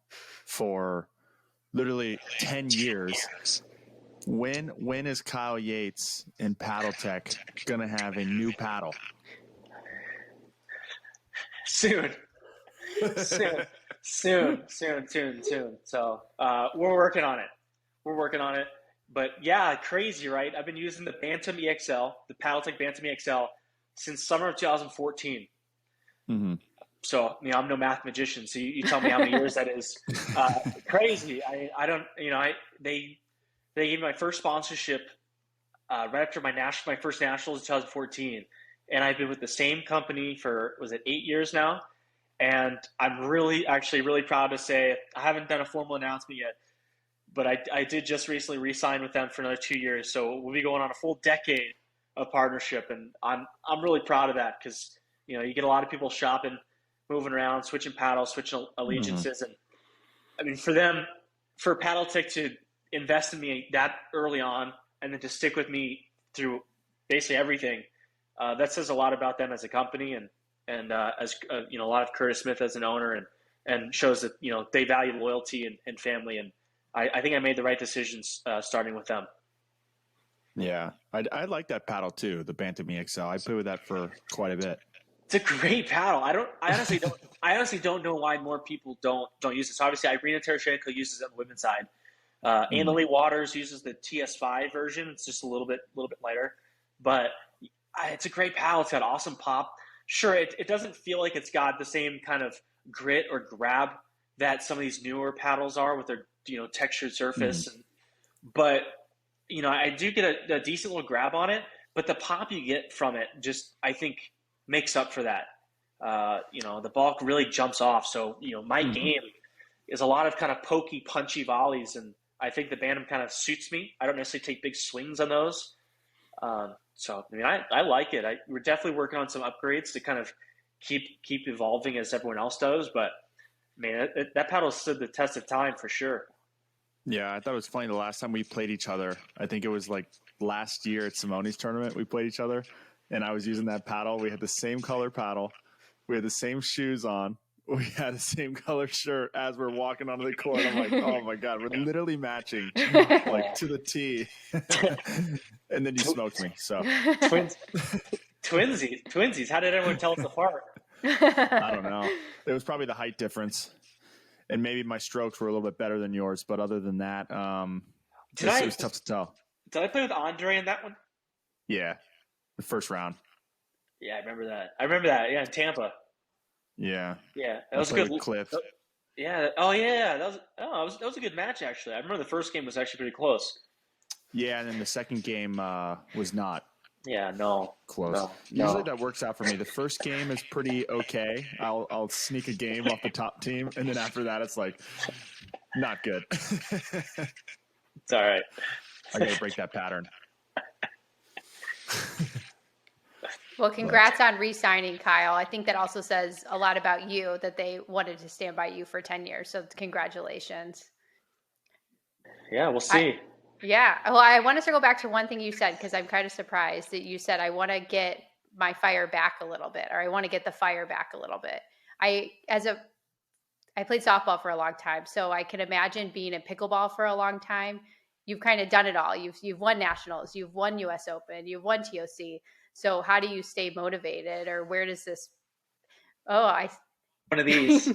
for literally 10 years. When is Kyle Yates in Paddle Tech going to have a new paddle? Soon. So we're working on it. But yeah, crazy, right? I've been using the Bantam EXL, the Paddle Tech Bantam EXL, since summer of 2014. Mm-hmm. So, I'm no math magician, so you tell me how many years that is. Crazy. I don't, they gave me my first sponsorship right after my first nationals in 2014. And I've been with the same company for, 8 years now? And I'm really proud to say, I haven't done a formal announcement yet, but I did just recently re-sign with them for another 2 years. So we'll be going on a full decade of partnership. And I'm really proud of that because, you get a lot of people shopping, moving around, switching paddles, switching allegiances. Mm-hmm. And for Paddle Tech to invest in me that early on and then to stick with me through basically everything, that says a lot about them as a company and as a lot of Curtis Smith as an owner and shows that they value loyalty and family, and I think I made the right decisions starting with them. Yeah, I like that paddle too, the Bantam EXL. I played with that for quite a bit. It's a great paddle. I honestly don't know why more people don't use it. So obviously Irina Tereshchenko uses it on the women's side. Annalee Waters uses the TS5 version. It's just a little bit lighter, but it's a great paddle. It's got awesome pop. Sure, it doesn't feel like it's got the same kind of grit or grab that some of these newer paddles are with their textured surface. But I do get a decent little grab on it. But the pop you get from it just, I think, makes up for that. The ball really jumps off. So my game is a lot of kind of pokey, punchy volleys, and I think the Bantam kind of suits me. I don't necessarily take big swings on those. So I like it. We're definitely working on some upgrades to kind of keep evolving as everyone else does. But man, that paddle stood the test of time for sure. Yeah, I thought it was funny the last time we played each other. I think it was like last year at Simone's tournament we played each other, and I was using that paddle. We had the same color paddle. We had the same shoes on. We had the same color shirt as we're walking onto the court. I'm like, oh my God, we're literally matching like to the T. And then you smoked me. So twinsies. How did everyone tell us apart? I don't know. It was probably the height difference. And maybe my strokes were a little bit better than yours. But other than that, it was tough to tell. Did I play with Andre in that one? Yeah. The first round. Yeah, I remember that. Yeah, in Tampa. Yeah. Yeah, that was a good Cliff. Yeah. Oh, yeah. That was a good match actually. I remember the first game was actually pretty close. Yeah, and then the second game was not. Yeah, no. Close. No. Usually that works out for me. The first game is pretty okay. I'll sneak a game off the top team, and then after that, it's like not good. It's all right. I got to break that pattern. Well, congrats on re-signing, Kyle. I think that also says a lot about you that they wanted to stand by you for 10 years. So congratulations. Yeah, we'll see. Well, I want to circle back to one thing you said, because I'm kind of surprised that you said, I want to get my fire back a little bit, or I want to get the fire back a little bit. I played softball for a long time, so I can imagine being in pickleball for a long time. You've kind of done it all. You've won nationals, you've won US Open, you've won TOC. So how do you stay motivated, or where does this? One of these.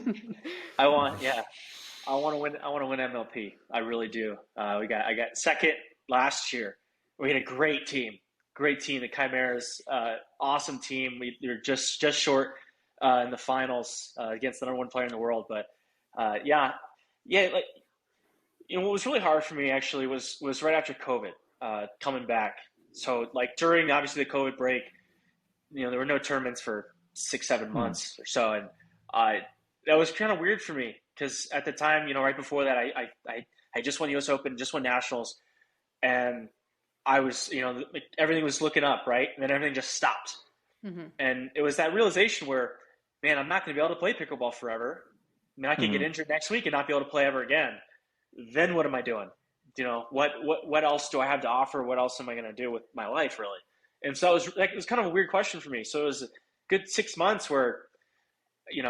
I want to win. I want to win MLP. I really do. I got second last year. We had a great team. The Chimeras, awesome team. We were just short in the finals against the number one player in the world. But what was really hard for me actually was right after COVID, coming back. So like during obviously the COVID break, there were no tournaments for 6-7 months or so, and that was kind of weird for me because at the time, right before that, I just won US Open, just won nationals, and I was, everything was looking up, right, and then everything just stopped, and it was that realization where, man, I'm not going to be able to play pickleball forever. I mean, I could get injured next week and not be able to play ever again. Then what am I doing? What else do I have to offer? What else am I going to do with my life, really? And so it was kind of a weird question for me. So it was a good 6 months where, I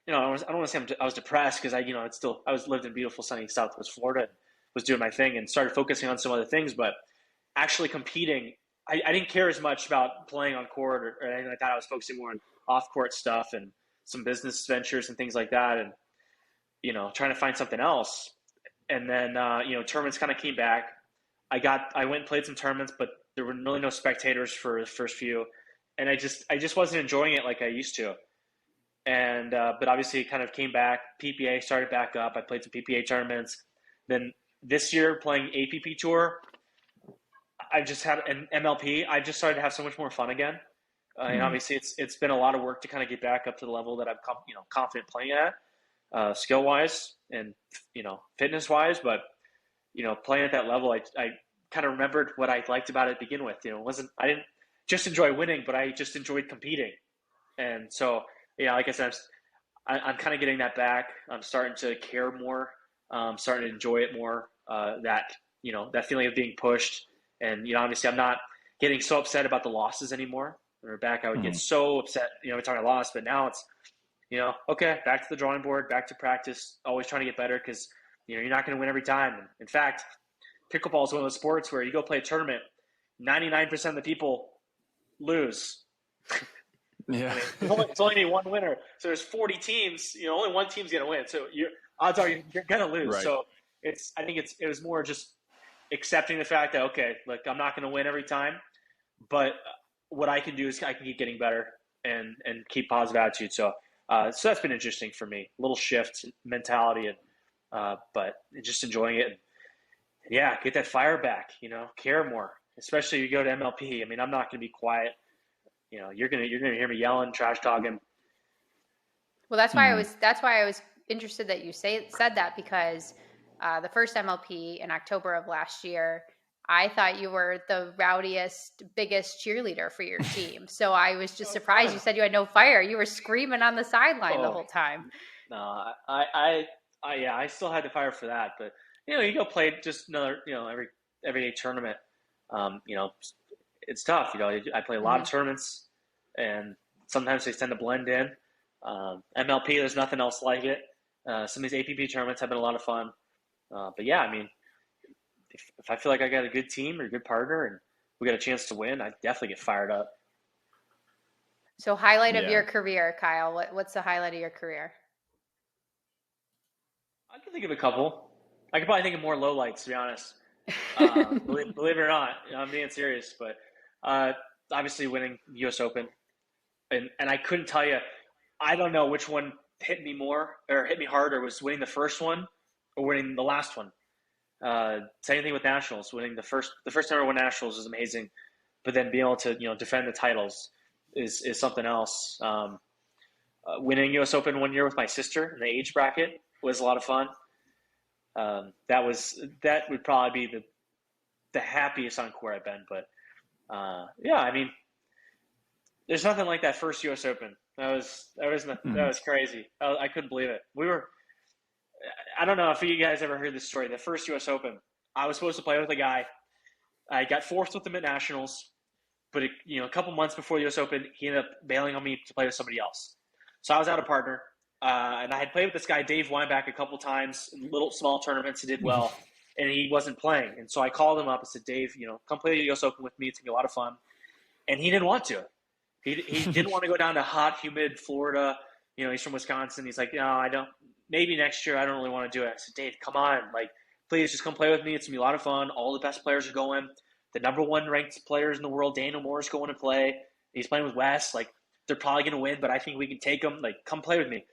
don't want to say I was depressed because I was lived in beautiful sunny Southwest Florida, and was doing my thing and started focusing on some other things, but actually competing, I didn't care as much about playing on court or anything like that. I was focusing more on off court stuff and some business ventures and things like that, and trying to find something else. And then, tournaments kind of came back. I went and played some tournaments, but there were really no spectators for the first few. And I just wasn't enjoying it like I used to. And, but obviously it kind of came back. PPA started back up. I played some PPA tournaments. Then this year playing APP Tour, I just had an MLP. I just started to have so much more fun again. And obviously it's been a lot of work to kind of get back up to the level that I'm confident playing at. Skill wise and fitness wise, but playing at that level, I kind of remembered what I liked about it to begin with. I didn't just enjoy winning, but I just enjoyed competing. And so like I said, I'm kind of getting that back. I'm starting to care more. Starting to enjoy it more. That feeling of being pushed, and obviously I'm not getting so upset about the losses anymore. Or back, I would get so upset every time I lost, but now it's okay, back to the drawing board, back to practice, always trying to get better because, you're not going to win every time. And in fact, pickleball is one of those sports where you go play a tournament, 99% of the people lose. Yeah. It's only one winner. So there's 40 teams, only one team's going to win. So odds are you're going to lose. Right. So, I think it was more just accepting the fact that, okay, look, I'm not going to win every time, but what I can do is I can keep getting better and keep positive attitude. So that's been interesting for me. A little shift mentality, but just enjoying it. And, yeah, get that fire back. Care more, especially if you go to MLP. I mean, I'm not going to be quiet. You're gonna hear me yelling, trash talking. Well, that's why I was interested that you said that, because the first MLP in October of last year, I thought you were the rowdiest, biggest cheerleader for your team. So I was just surprised you said you had no fire. You were screaming on the sideline the whole time. No, I still had the fire for that, but you go play just another everyday tournament. It's tough. I play a lot of tournaments, and sometimes they tend to blend in. MLP, there's nothing else like it. Some of these APP tournaments have been a lot of fun. But yeah, I mean, if I feel like I got a good team or a good partner and we got a chance to win, I definitely get fired up. So highlight of your career, Kyle. What's the highlight of your career? I can think of a couple. I could probably think of more lowlights, to be honest. Believe it or not, I'm being serious. But obviously winning U.S. Open. And I couldn't tell you, I don't know which one hit me more or hit me harder, was winning the first one or winning the last one. Same thing with nationals. Winning the first time I won nationals was amazing, but then being able to defend the titles is something else. Winning U.S. Open one year with my sister in the age bracket was a lot of fun. That would probably be the happiest encore I've been. But yeah, I mean, there's nothing like that first U.S. Open. That was crazy. I couldn't believe it. I don't know if you guys ever heard this story. The first U.S. Open, I was supposed to play with a guy. I got fourth with him at nationals, but a couple months before the U.S. Open, he ended up bailing on me to play with somebody else. So I was out of partner, and I had played with this guy, Dave Weinbach, a couple times in little small tournaments. He did well, and he wasn't playing. And so I called him up and said, Dave, come play the U.S. Open with me. It's gonna be a lot of fun. And he didn't want to. He didn't want to go down to hot, humid Florida. He's from Wisconsin. He's like, no, I don't. Maybe next year. I don't really want to do it. I said, Dave, come on, please just come play with me. It's gonna be a lot of fun. All the best players are going. The number one ranked players in the world, Daniel Moore's going to play. He's playing with Wes. They're probably gonna win, but I think we can take them. Come play with me.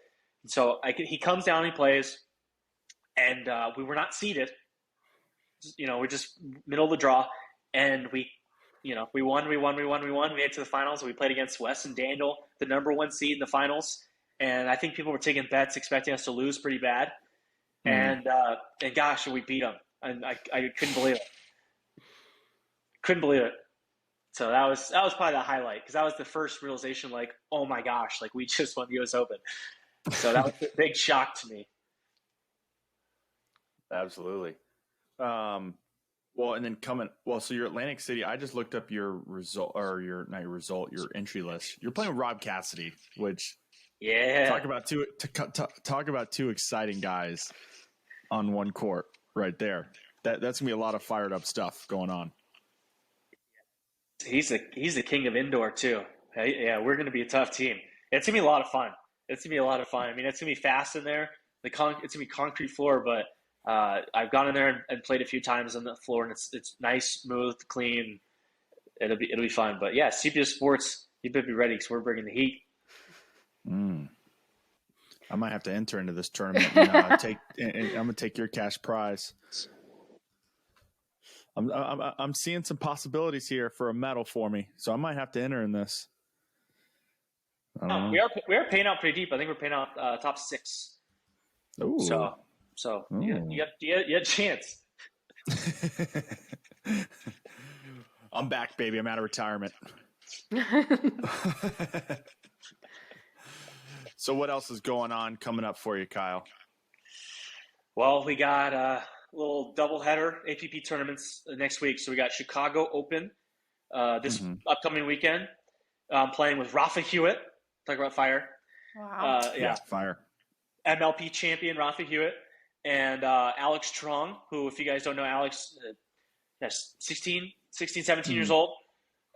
And so he comes down and he plays, and we were not seeded. We're just middle of the draw, and we won. We made it to the finals. We played against Wes and Daniel, the number one seed in the finals. And I think people were taking bets expecting us to lose pretty bad. And gosh, we beat them. And I couldn't believe it. So that was probably the highlight, because that was the first realization, oh my gosh, we just won the U.S. Open. So that was a big shock to me. Absolutely. Well, and then so you're Atlantic City. I just looked up your result, or your entry list. You're playing with Rob Cassidy, which talk about two exciting guys on one court right there. That's gonna be a lot of fired up stuff going on. He's the king of indoor too. Yeah, we're gonna be a tough team. It's gonna be a lot of fun. I mean, it's gonna be fast in there. It's gonna be concrete floor, but I've gone in there and played a few times on the floor, and it's nice, smooth, clean. It'll be fun. But yeah, CPS Sports, you better be ready, because we're bringing the heat. I might have to enter into this tournament. And, I'm gonna take your cash prize. I'm seeing some possibilities here for a medal for me, so I might have to enter in this. We are paying out pretty deep. I think we're paying out top 6. Ooh. So you have a chance. I'm back, baby. I'm out of retirement. So what else is going on coming up for you, Kyle? Well, we got a little doubleheader APP tournaments next week. So we got Chicago Open this upcoming weekend. I'm playing with Rafa Hewitt. Talk about fire. Wow. Yeah, fire. MLP champion Rafa Hewitt. And Alex Trong, who, if you guys don't know, Alex, 16, 17 years old,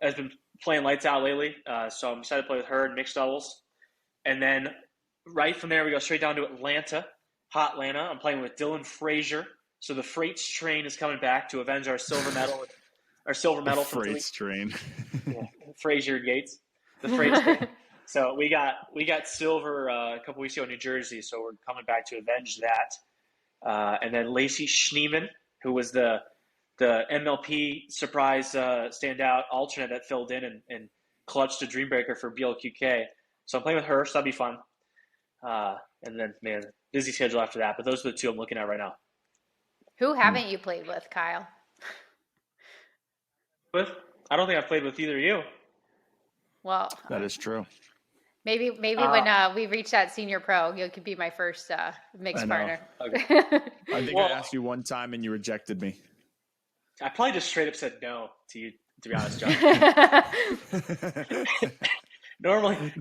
has been playing lights out lately. So I'm excited to play with her in mixed doubles. And then right from there, we go straight down to Atlanta, hot Atlanta. I'm playing with Dylan Frazier, So the Freights train is coming back to avenge our silver medal. Our silver medal from Freight train. Frazier Yates. The Freights train. So we got silver a couple weeks ago in New Jersey. So we're coming back to avenge that. And then Lacey Schneeman, who was the MLP surprise standout alternate that filled in and clutched a dream breaker for BLQK. So I'm playing with her, so that'll be fun. And then, man, busy schedule after that. But those are the two I'm looking at right now. Who haven't you played with, Kyle? I don't think I've played with either of you. Well, that is true. Maybe when we reach that senior pro, you could be my first mixed partner. Okay. I think I asked you one time and you rejected me. I probably just straight up said no to you, to be honest, John. Normally I'm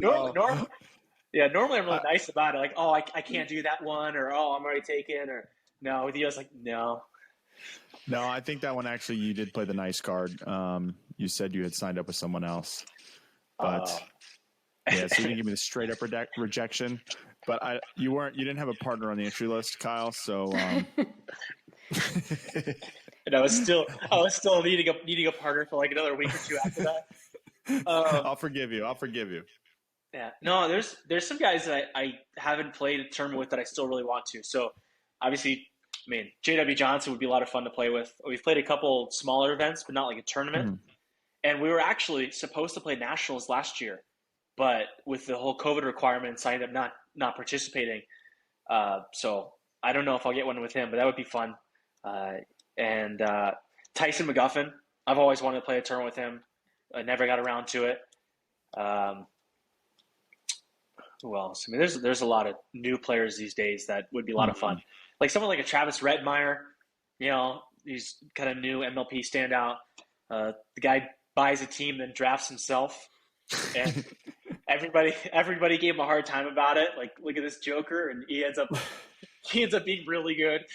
really nice about it. Like, oh, I can't do that one, or oh, I'm already taken, or no. With you, I was like, no. No, I think that one actually you did play the nice card. You said you had signed up with someone else, but yeah, so you didn't give me the straight up rejection. But you didn't have a partner on the entry list, Kyle. So. And I was still needing a partner for like another week or two after that. I'll forgive you. Yeah. No, there's some guys that I haven't played a tournament with that I still really want to. So obviously, I mean, JW Johnson would be a lot of fun to play with. We've played a couple smaller events, but not like a tournament. Mm-hmm. And we were actually supposed to play nationals last year, but with the whole COVID requirements, I ended up not participating. So I don't know if I'll get one with him, but that would be fun. And Tyson McGuffin, I've always wanted to play a tournament with him. I never got around to it. Who else? I mean, there's a lot of new players these days that would be a lot of fun. Like someone like a Travis Redmeyer, he's kind of new MLP standout. The guy buys a team, then drafts himself, and everybody gave him a hard time about it. Like, look at this joker, and he ends up being really good.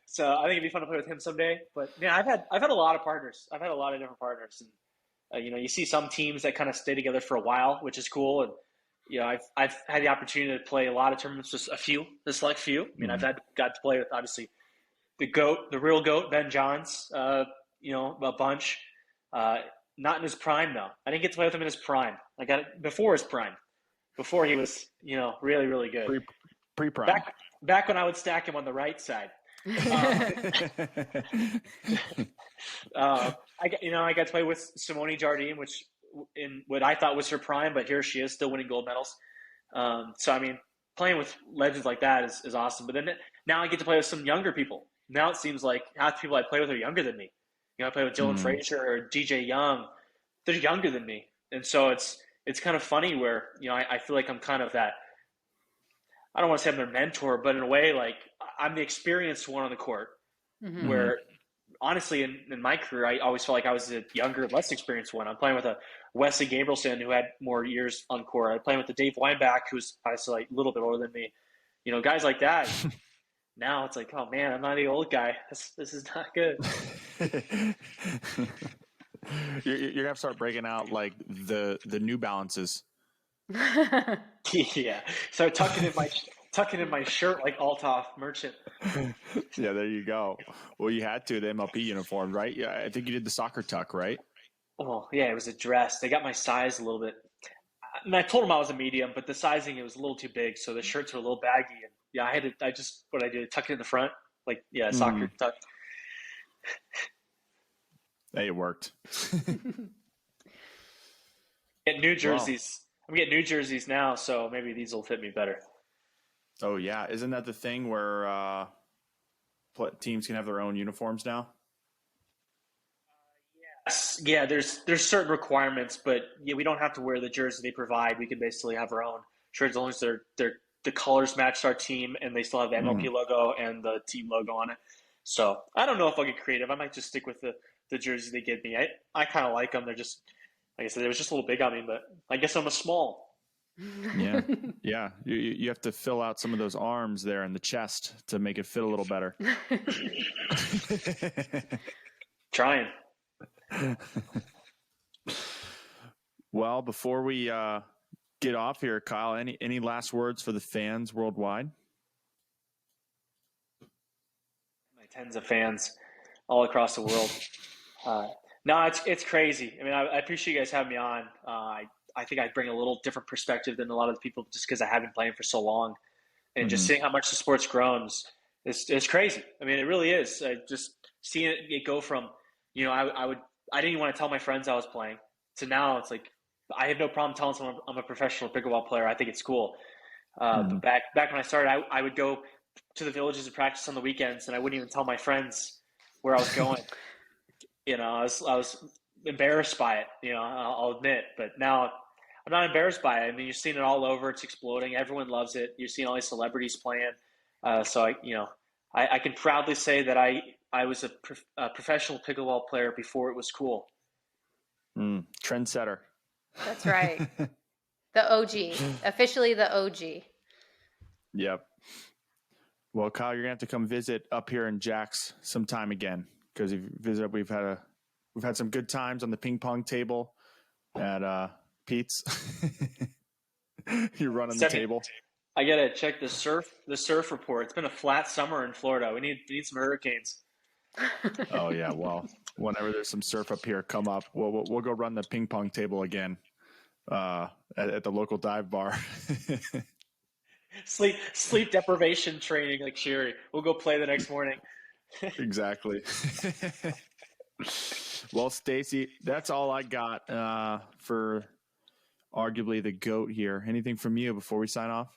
So I think it'd be fun to play with him someday. But yeah, I've had a lot of partners. I've had a lot of different partners, and you see some teams that kind of stay together for a while, which is cool. And I've had the opportunity to play a lot of tournaments, just the select few. I mean, I've got to play with obviously the real GOAT, Ben Johns. A bunch. Not in his prime though. I didn't get to play with him in his prime. I got it before his prime. Before he was, really, really good. Pre-prime. Back when I would stack him on the right side. I got to play with Simone Jardine, which in what I thought was her prime, but here she is still winning gold medals. So I mean, playing with legends like that is awesome. But then now I get to play with some younger people. Now it seems like half the people I play with are younger than me. I play with Dylan Frazier or DJ Young. They're younger than me, and so it's kind of funny where I feel like I'm kind of that. I don't want to say I'm their mentor, but in a way, like I'm the experienced one on the court. Mm-hmm. Where honestly, in my career, I always felt like I was the younger, less experienced one. I'm playing with a Wesley Gabrielson who had more years on court. I'm playing with the Dave Weinbach, who's obviously like a little bit older than me. Guys like that. Now it's like, oh man, I'm not the old guy. This is not good. You're gonna have to start breaking out like the New Balances. Yeah, so tucking in my shirt like Althoff merchant. Yeah, there you go. Well, you had to the MLP uniform, right? Yeah, I think you did the soccer tuck, right? Oh yeah, it was a dress. They got my size a little bit. And I told them I was a medium, but the sizing it was a little too big, so the shirts were a little baggy. And yeah, I did, tuck it in the front, like soccer tuck. Hey, it worked. Get new jerseys. Wow. I'm getting new jerseys now, so maybe these will fit me better. Oh yeah, isn't that the thing where teams can have their own uniforms now? Yes. Yeah, there's certain requirements, but we don't have to wear the jersey they provide. We can basically have our own shirts as long as the colors match our team and they still have the MLP logo and the team logo on it. So I don't know if I'll get creative. I might just stick with the jersey they give me. I kind of like them. They're just, like I said, they was just a little big on me, but I guess I'm a small. Yeah. Yeah. You have to fill out some of those arms there in the chest to make it fit a little better. Trying. Well, before we get off here, Kyle, any last words for the fans worldwide? tens of fans all across the world. No, it's crazy. I mean, I appreciate you guys having me on. I think I bring a little different perspective than a lot of the people just because I have been playing for so long, and just seeing how much the sport's grown is crazy. I mean, it really is. Just seeing it go from, I didn't even want to tell my friends I was playing, to now it's like I have no problem telling someone I'm a professional pickleball player. I think it's cool. But back when I started, I would go to the villages and practice on the weekends, and I wouldn't even tell my friends where I was going. I was embarrassed by it. I'll admit, but now I'm not embarrassed by it. I mean, you're seeing it all over. It's exploding. Everyone loves it. You're seeing all these celebrities playing. So I can proudly say that I was a professional pickleball player before it was cool. Trendsetter. That's right. The OG, officially the OG. Yep. Well, Kyle, you're gonna have to come visit up here in Jax sometime again, because if you visit, we've had some good times on the ping pong table at Pete's. You're running the table. I gotta check the surf report. It's been a flat summer in Florida. We need some hurricanes. Oh yeah, well, whenever there's some surf up here, come up. We'll go run the ping pong table again at the local dive bar. Sleep deprivation training like Sherry. We'll go play the next morning. Exactly. Well, Stacie, that's all I got for arguably the GOAT here. Anything from you before we sign off?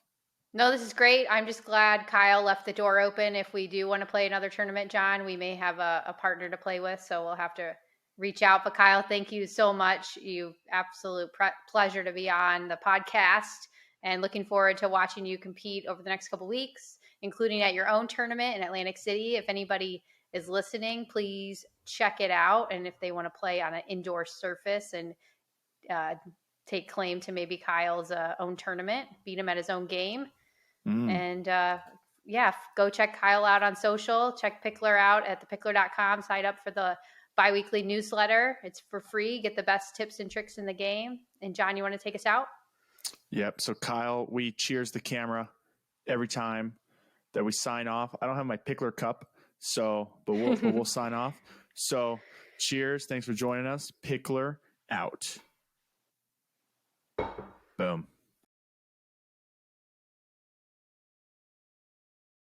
No, this is great. I'm just glad Kyle left the door open. If we do want to play another tournament, John, we may have a partner to play with, so we'll have to reach out. But Kyle, thank you so much. You absolute pleasure to be on the podcast, and looking forward to watching you compete over the next couple of weeks, including at your own tournament in Atlantic City. If anybody is listening, please check it out. And if they want to play on an indoor surface and take claim to maybe Kyle's own tournament, beat him at his own game. And go check Kyle out on social. Check Pickler out at thepickler.com. Sign up for the biweekly newsletter. It's for free. Get the best tips and tricks in the game. And John, you want to take us out? Yep. So Kyle, we cheers the camera every time that we sign off. I don't have my Pickler cup, but we'll sign off. So cheers. Thanks for joining us. Pickler out. Boom.